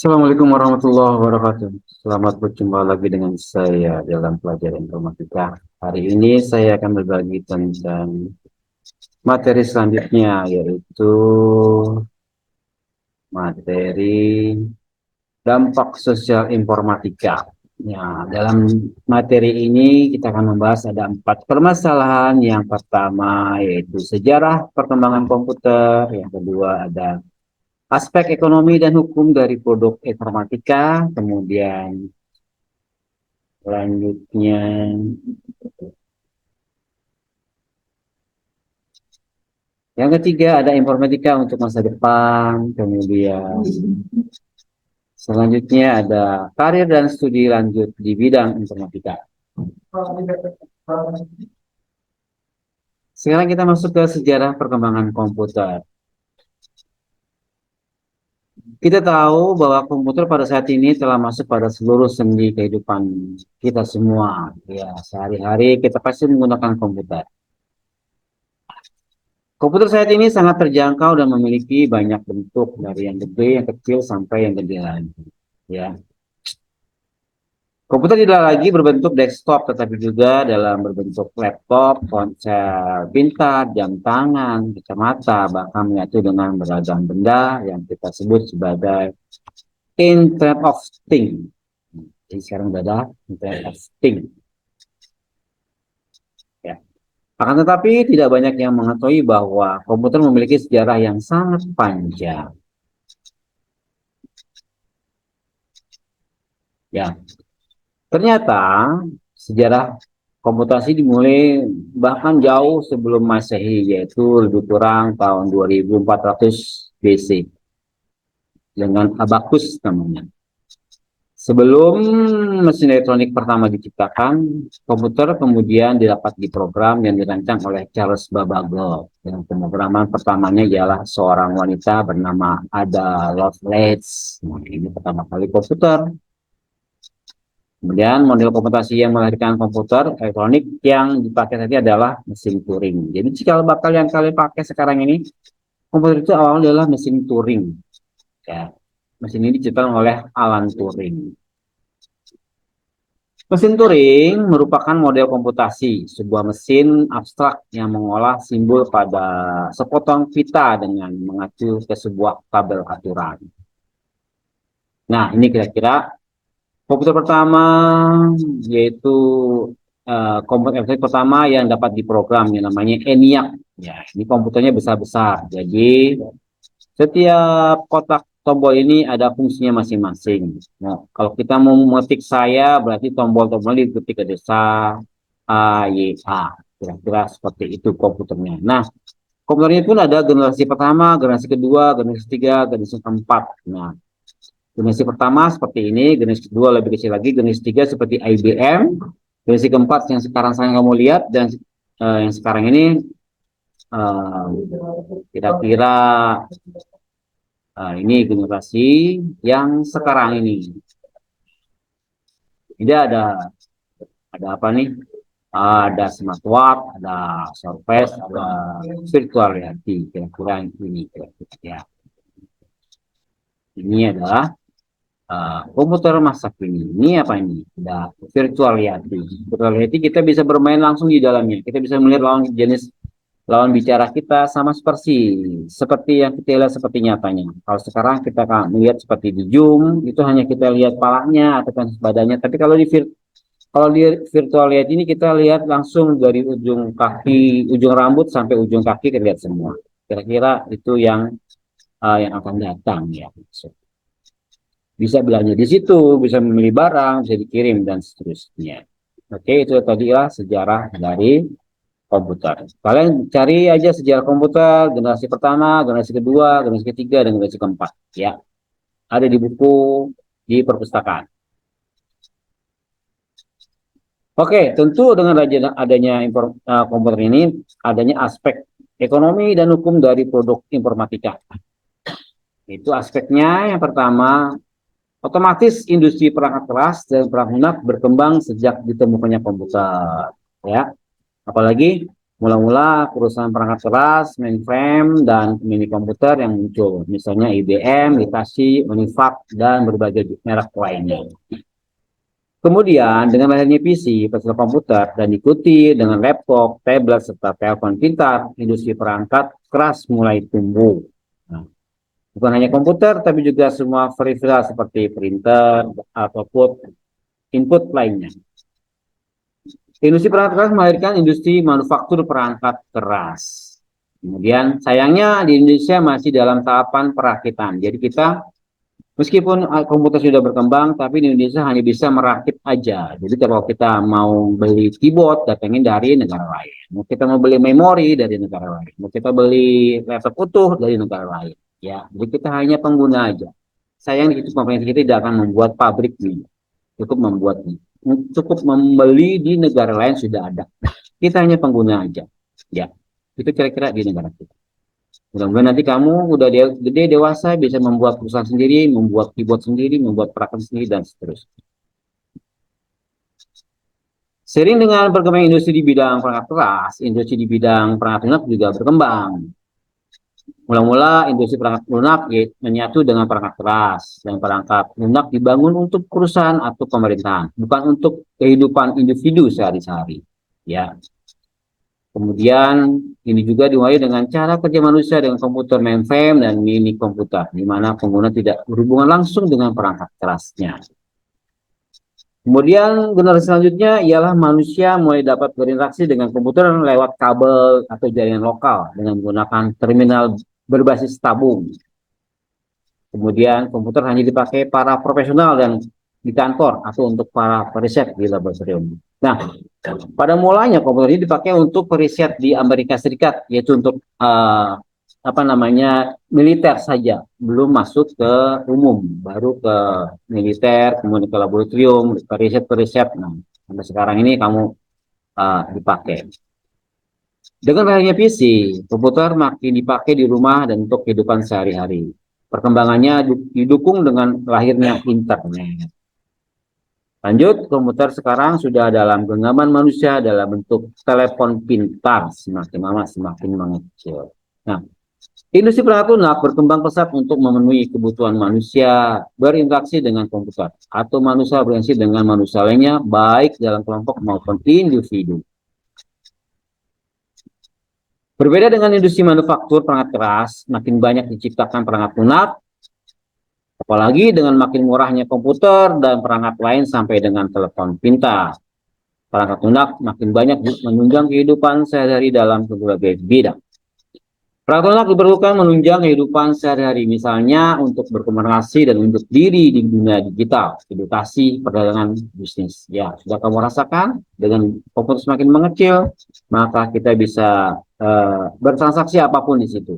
Assalamualaikum warahmatullahi wabarakatuh. Selamat berjumpa lagi dengan saya dalam pelajaran informatika. Hari ini saya akan berbagi tentang materi selanjutnya, yaitu materi dampak sosial informatika. Ya, dalam materi ini kita akan membahas ada 4 permasalahan. Yang pertama yaitu sejarah perkembangan komputer, yang kedua ada aspek ekonomi dan hukum dari produk informatika, kemudian selanjutnya, yang ketiga ada informatika untuk masa depan. Kemudian selanjutnya ada karir dan studi lanjut di bidang informatika. Sekarang kita masuk ke sejarah perkembangan komputer. Kita tahu bahwa komputer pada saat ini telah masuk pada seluruh sendi kehidupan kita semua. Ya, sehari-hari kita pasti menggunakan komputer. Komputer saat ini sangat terjangkau dan memiliki banyak bentuk, dari yang gede, yang kecil, sampai yang gede lagi. Ya, komputer tidak lagi berbentuk desktop, tetapi juga dalam berbentuk laptop, ponsel pintar, jam tangan, kacamata, bahkan menyatu dengan beragam benda yang kita sebut sebagai Internet of Things. Jadi sekarang sudah ada Internet of Things. Ya. Akan tetapi tidak banyak yang mengetahui bahwa komputer memiliki sejarah yang sangat panjang. Ya, ternyata sejarah komputasi dimulai bahkan jauh sebelum Masehi, yaitu lebih kurang tahun 2400 BC dengan Abacus namanya. Sebelum mesin elektronik pertama diciptakan, komputer kemudian didapat diprogram yang dirancang oleh Charles Babbage. Yang pemrograman pertamanya ialah seorang wanita bernama Ada Lovelace. Nah, ini pertama kali komputer. Kemudian model komputasi yang melahirkan komputer elektronik yang dipakai tadi adalah mesin Turing. Jadi cikal bakal yang kalian pakai sekarang ini, komputer itu awalnya adalah mesin Turing. Ya, mesin ini diciptakan oleh Alan Turing. Mesin Turing merupakan model komputasi, sebuah mesin abstrak yang mengolah simbol pada sepotong pita dengan mengacu ke sebuah tabel aturan. Nah, ini kira-kira komputer pertama, yaitu komputer elektronik pertama yang dapat diprogram, yang namanya ENIAC. Ya, ini komputernya besar-besar. Jadi setiap kotak tombol ini ada fungsinya masing-masing. Nah, kalau kita mau mengetik saya, berarti tombol-tombolnya diketik ke desa A, Y, A. Kira-kira seperti itu komputernya. Nah, komputernya pun ada generasi pertama, generasi kedua, generasi ketiga, generasi keempat. Nah, generasi pertama seperti ini, generasi kedua lebih kecil lagi, generasi ketiga seperti IBM, generasi keempat yang sekarang saya kamu lihat, dan yang sekarang ini uh, kira-kira ini generasi yang sekarang ini. Ini ada apa nih? Ada smartwatch, ada surface, ada virtual reality, kira-kira ini kira-kira ya. Ini adalah komputer masa kini. Ini apa ini? Ada virtual reality. Virtual reality kita bisa bermain langsung di dalamnya. Kita bisa melihat lawan bicara kita sama seperti yang kita lihat seperti nyatanya. Kalau sekarang kita kan melihat seperti di Zoom, itu hanya kita lihat palanya atau badannya. Tapi kalau di virtual reality ini kita lihat langsung dari ujung kaki, ujung rambut sampai ujung kaki kita lihat semua. Kira-kira itu yang akan datang ya. Bisa belanja di situ, bisa membeli barang, bisa dikirim dan seterusnya. Oke, itu tadilah sejarah dari komputer. Kalian cari aja sejarah komputer, generasi pertama, generasi kedua, generasi ketiga, dan generasi keempat. Ya, ada di buku di perpustakaan. Oke, tentu dengan adanya komputer ini, adanya aspek ekonomi dan hukum dari produk informatika. Itu aspeknya yang pertama, otomatis industri perangkat keras dan perangkat lunak berkembang sejak ditemukannya komputer. Ya, apalagi Mula-mula perusahaan perangkat keras, mainframe, dan mini komputer yang muncul, misalnya IBM, Hitachi, Univac, dan berbagai merek lainnya. Kemudian dengan lahirnya PC, personal komputer, dan diikuti dengan laptop, tablet, serta telepon pintar, industri perangkat keras mulai tumbuh. Nah, bukan hanya komputer, tapi juga semua peripheral seperti printer ataupun input lainnya. Industri perangkat keras melahirkan industri manufaktur perangkat keras. Kemudian sayangnya di Indonesia masih dalam tahapan perakitan. Jadi kita meskipun komputer sudah berkembang, tapi di Indonesia hanya bisa merakit aja. Jadi kalau kita mau beli keyboard, datangin dari negara lain. Mau kita mau beli memori dari negara lain. Mau kita beli laptop utuh dari negara lain. Ya, jadi kita hanya pengguna aja. Sayang itu pemerintah kita tidak akan membuat pabrik nih. Cukup membeli di negara lain sudah ada. Kita hanya pengguna aja. Ya, itu kira-kira di negara kita. Mudah-mudahan nanti kamu udah gede dewasa bisa membuat perusahaan sendiri, membuat keyboard sendiri, membuat perangkat sendiri dan seterusnya. Sering dengan perkembangan industri di bidang perangkat keras, industri di bidang perangkat lunak juga berkembang. Mula-mula industri perangkat lunak menyatu dengan perangkat keras, dan perangkat lunak dibangun untuk perusahaan atau pemerintahan, bukan untuk kehidupan individu sehari-hari. Ya. Kemudian ini juga dimulai dengan cara kerja manusia dengan komputer mainframe dan mini komputer, di mana pengguna tidak berhubungan langsung dengan perangkat kerasnya. Kemudian generasi selanjutnya ialah manusia mulai dapat berinteraksi dengan komputer lewat kabel atau jaringan lokal dengan menggunakan terminal berbasis tabung. Kemudian komputer hanya dipakai para profesional dan di kantor atau untuk para periset di laboratorium. Nah, pada mulanya komputer ini dipakai untuk periset di Amerika Serikat, yaitu untuk militer saja, belum masuk ke umum, baru ke militer, kemudian ke laboratorium, periset. Nah, sampai sekarang ini kamu dipakai. Dengan lahirnya PC, komputer makin dipakai di rumah dan untuk kehidupan sehari-hari. Perkembangannya didukung dengan lahirnya internet. Lanjut, komputer sekarang sudah dalam genggaman manusia dalam bentuk telepon pintar, semakin lama semakin mengecil. Nah, industri perangkat lunak berkembang pesat untuk memenuhi kebutuhan manusia berinteraksi dengan komputer atau manusia berinteraksi dengan manusia lainnya, baik dalam kelompok maupun individu. Berbeda dengan industri manufaktur perangkat keras, makin banyak diciptakan perangkat lunak, apalagi dengan makin murahnya komputer dan perangkat lain sampai dengan telepon pintar. Perangkat lunak makin banyak menunjang kehidupan sehari-hari dalam berbagai bidang. Perangkat lunak diperlukan menunjang kehidupan sehari-hari, misalnya untuk berkomunikasi dan untuk diri di dunia digital, edukasi, perdagangan, bisnis. Ya, sudah kamu rasakan dengan komputer semakin mengecil, maka kita bisa bertransaksi apapun di situ.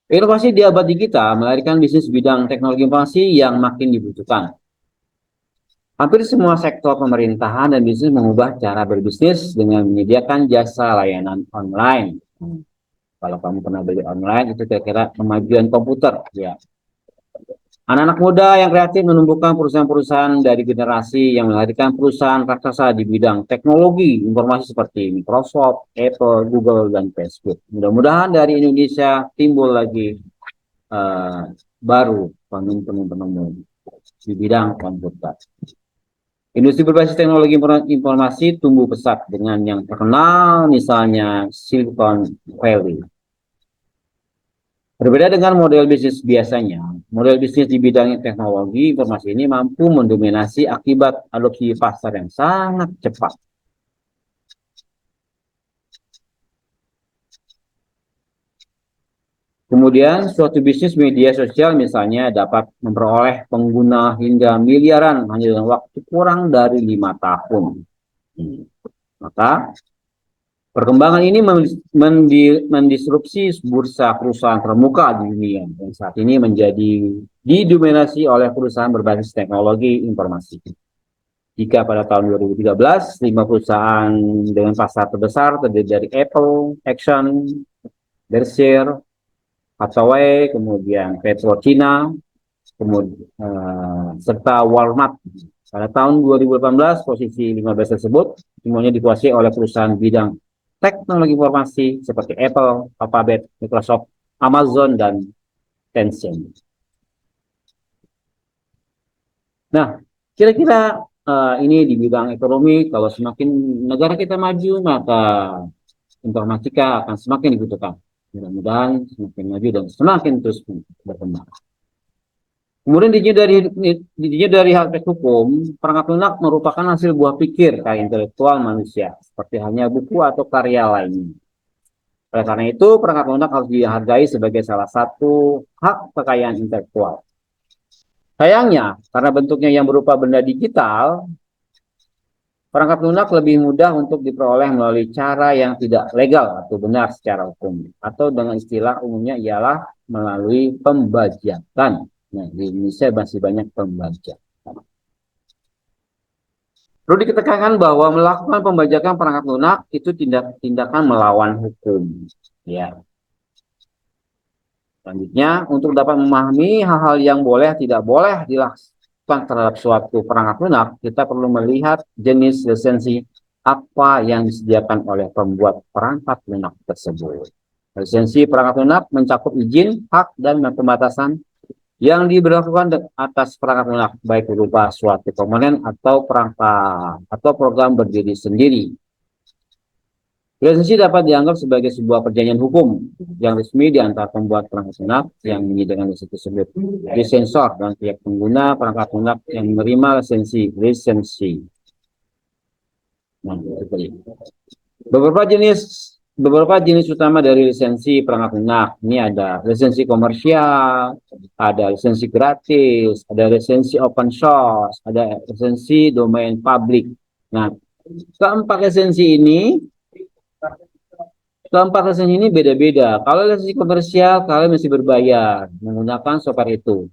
Inovasi di abad digital melahirkan bisnis bidang teknologi informasi yang makin dibutuhkan. Hampir semua sektor pemerintahan dan bisnis mengubah cara berbisnis dengan menyediakan jasa layanan online. Kalau kamu pernah beli online, itu kira-kira kemajuan komputer. Ya. Anak-anak muda yang kreatif menumbuhkan perusahaan-perusahaan dari generasi yang melahirkan perusahaan raksasa di bidang teknologi informasi seperti Microsoft, Apple, Google, dan Facebook. Mudah-mudahan dari Indonesia timbul lagi baru penemu-penemu di bidang komputer. Industri berbasis teknologi informasi tumbuh pesat dengan yang terkenal misalnya Silicon Valley. Berbeda dengan model bisnis biasanya, model bisnis di bidang teknologi informasi ini mampu mendominasi akibat adopsi pasar yang sangat cepat. Kemudian, suatu bisnis media sosial misalnya dapat memperoleh pengguna hingga miliaran hanya dalam waktu kurang dari 5 tahun. Maka, perkembangan ini mendisrupsi bursa perusahaan terbuka di dunia yang saat ini didominasi oleh perusahaan berbasis teknologi informasi. Jika pada tahun 2013, 5 perusahaan dengan pasar terbesar terdiri dari Apple, Exxon, Berkshire, Hathaway, kemudian PetroChina, kemudian serta Walmart. Pada tahun 2018, posisi 15 tersebut semuanya dikuasai oleh perusahaan bidang teknologi informasi seperti Apple, Alphabet, Microsoft, Amazon, dan Tencent. Nah, kira-kira ini di bidang ekonomi, kalau semakin negara kita maju, maka informatika akan semakin dibutuhkan. Mudah-mudahan semakin maju dan semakin terus berkembang. Kemudian dinya dari aspek hukum, perangkat lunak merupakan hasil buah pikir karya intelektual manusia, seperti hanya buku atau karya lainnya. Oleh karena itu, perangkat lunak harus dihargai sebagai salah satu hak kekayaan intelektual. Sayangnya, karena bentuknya yang berupa benda digital, perangkat lunak lebih mudah untuk diperoleh melalui cara yang tidak legal atau benar secara hukum, atau dengan istilah umumnya ialah melalui pembajakan. Nah, di Indonesia masih banyak pembajakan. Perlu ditekankan bahwa melakukan pembajakan perangkat lunak itu tindakan melawan hukum. Ya. Selanjutnya, untuk dapat memahami hal-hal yang boleh tidak boleh dilakukan terhadap suatu perangkat lunak, kita perlu melihat jenis lisensi apa yang disediakan oleh pembuat perangkat lunak tersebut. Lisensi perangkat lunak mencakup izin, hak, dan pembatasan yang diberlakukan atas perangkat lunak, baik berupa suatu komponen atau perangkat atau program berdiri sendiri. Lisensi dapat dianggap sebagai sebuah perjanjian hukum yang resmi di antara pembuat perangkat lunak yang menyediakan lisensi tersebut, lisensor, dan pihak pengguna perangkat lunak yang menerima lisensi. Nah, beberapa jenis utama dari lisensi perangkat lunak. Ini ada lisensi komersial, ada lisensi gratis, ada lisensi open source, ada lisensi domain publik. Nah, keempat lisensi ini beda-beda. Kalau lisensi komersial, kalian mesti berbayar menggunakan software itu.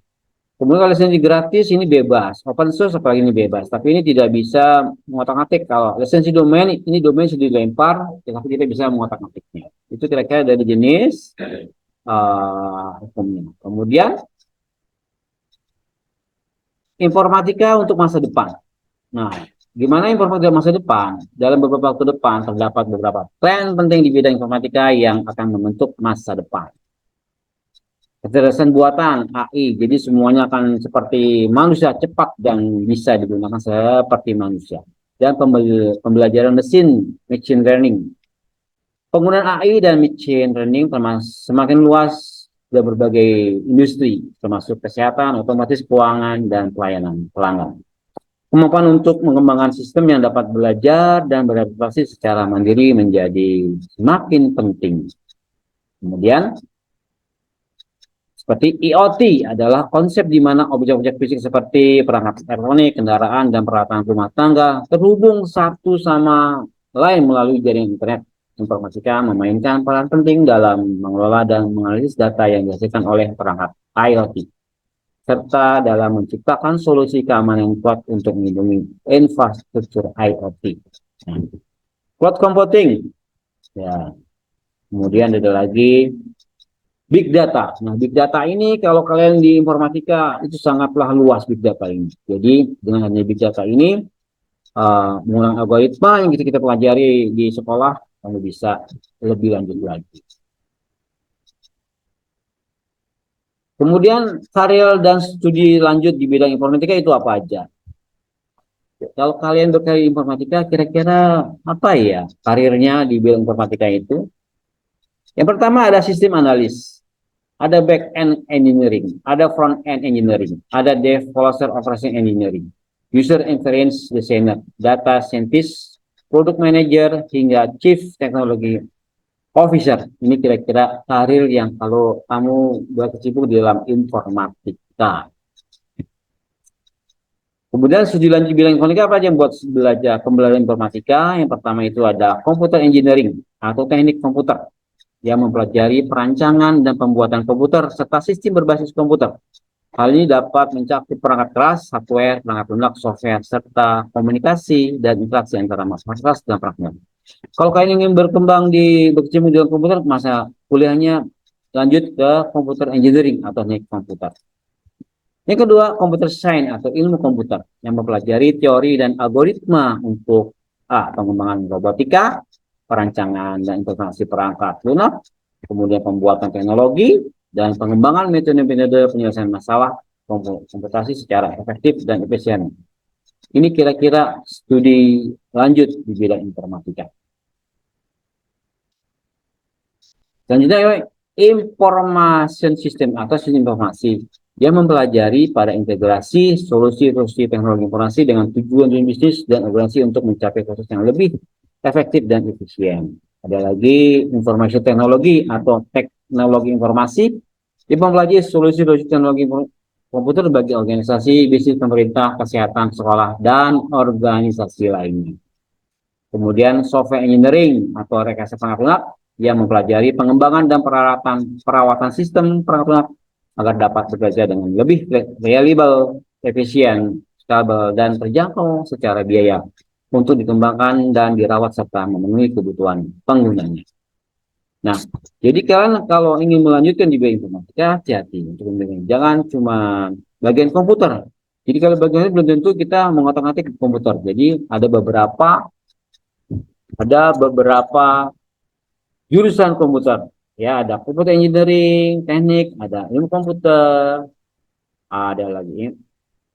Kemudian kalau lisensi gratis ini bebas, open source apalagi ini bebas, tapi ini tidak bisa mengotak-atik. Kalau lisensi domain, ini domain sudah dilempar, tapi kita bisa mengotak-atiknya. Itu kira-kira dari jenis hukumnya. Kemudian informatika untuk masa depan. Nah, gimana informatika masa depan? Dalam beberapa waktu depan terdapat beberapa tren penting di bidang informatika yang akan membentuk masa depan. Kecerdasan buatan AI, jadi semuanya akan seperti manusia, cepat dan bisa digunakan seperti manusia. Dan pembelajaran machine learning. Penggunaan AI dan machine learning semakin luas di berbagai industri, termasuk kesehatan, otomatis keuangan, dan pelayanan pelanggan. Kemampuan untuk mengembangkan sistem yang dapat belajar dan beradaptasi secara mandiri menjadi semakin penting. Kemudian, seperti IoT adalah konsep di mana objek-objek fisik seperti perangkat elektronik, kendaraan, dan peralatan rumah tangga terhubung satu sama lain melalui jaringan internet. Informatika memainkan peran penting dalam mengelola dan menganalisis data yang dihasilkan oleh perangkat IoT, serta dalam menciptakan solusi keamanan yang kuat untuk melindungi infrastruktur IoT. Cloud computing, ya. Kemudian ada lagi Big data. Nah, big data ini kalau kalian di informatika itu sangatlah luas big data ini. Jadi dengan adanya big data ini, menggunakan algoritma yang kita pelajari di sekolah, kamu bisa lebih lanjut lagi. Kemudian karir dan studi lanjut di bidang informatika itu apa aja? Kalau kalian berkarir informatika, kira-kira apa ya karirnya di bidang informatika itu? Yang pertama ada sistem analis. Ada back-end engineering, ada front-end engineering, ada developer operation engineering, user experience designer, data scientist, product manager, hingga chief technology officer. Ini kira-kira karir yang kalau kamu berkecimpung di dalam informatika. Kemudian studi lanjut bidang informatika apa aja yang buat belajar pembelajaran informatika? Yang pertama itu ada computer engineering atau teknik komputer yang mempelajari perancangan dan pembuatan komputer serta sistem berbasis komputer. Hal ini dapat mencakup perangkat keras, hardware, perangkat lunak, software, serta komunikasi dan interaksi antara masyarakat keras dan perangkat. Kalau kalian ingin berkembang berkecimpung di komputer, masa kuliahnya lanjut ke computer engineering atau teknik komputer. Yang kedua, computer science atau ilmu komputer yang mempelajari teori dan algoritma untuk pengembangan robotika, perancangan dan informasi perangkat lunak, kemudian pembuatan teknologi, dan pengembangan metode-metode penyelesaian masalah komputasi secara efektif dan efisien. Ini kira-kira studi lanjut di bidang informatika. Selanjutnya, information system atau sistem informasi yang mempelajari pada integrasi solusi-solusi teknologi informasi dengan tujuan bisnis dan organisasi untuk mencapai proses yang lebih efektif dan efisien. Ada lagi informasi teknologi atau teknologi informasi yang mempelajari solusi-solusi teknologi komputer bagi organisasi, bisnis, pemerintah, kesehatan, sekolah, dan organisasi lainnya. Kemudian software engineering atau rekayasa perangkat lunak yang mempelajari pengembangan dan perawatan sistem perangkat lunak agar dapat bekerja dengan lebih reliable, efisien, stabil, dan terjangkau secara biaya untuk dikembangkan dan dirawat serta memenuhi kebutuhan penggunanya. Nah, jadi kalian kalau ingin melanjutkan di bidang informatika, hati-hati untuk jangan cuma bagian komputer. Jadi kalau bagian belum tentu kita mengotak-atik komputer. Jadi ada beberapa jurusan komputer. Ya, ada komputer engineering, teknik, ada ilmu komputer, ada lagi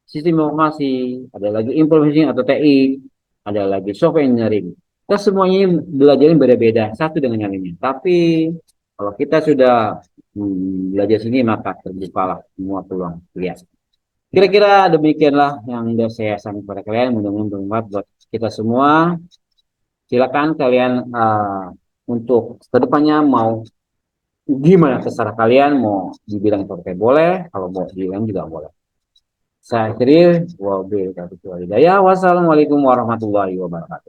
sistem informasi, ada lagi informasi atau TI, ada lagi software engineering. Kita semuanya belajarnya beda-beda, satu dengan yang lainnya. Tapi kalau kita sudah belajar sini, maka terbukalah semua peluang kuliah. Kira-kira demikianlah yang sudah saya sampaikan kepada kalian. Mudah-mudahan bermanfaat buat kita semua. Silakan kalian untuk kedepannya mau gimana terserah kalian, mau dibilang informatika boleh, kalau mau dibilang juga boleh. Saya akhiri, wassalamualaikum warahmatullahi wabarakatuh.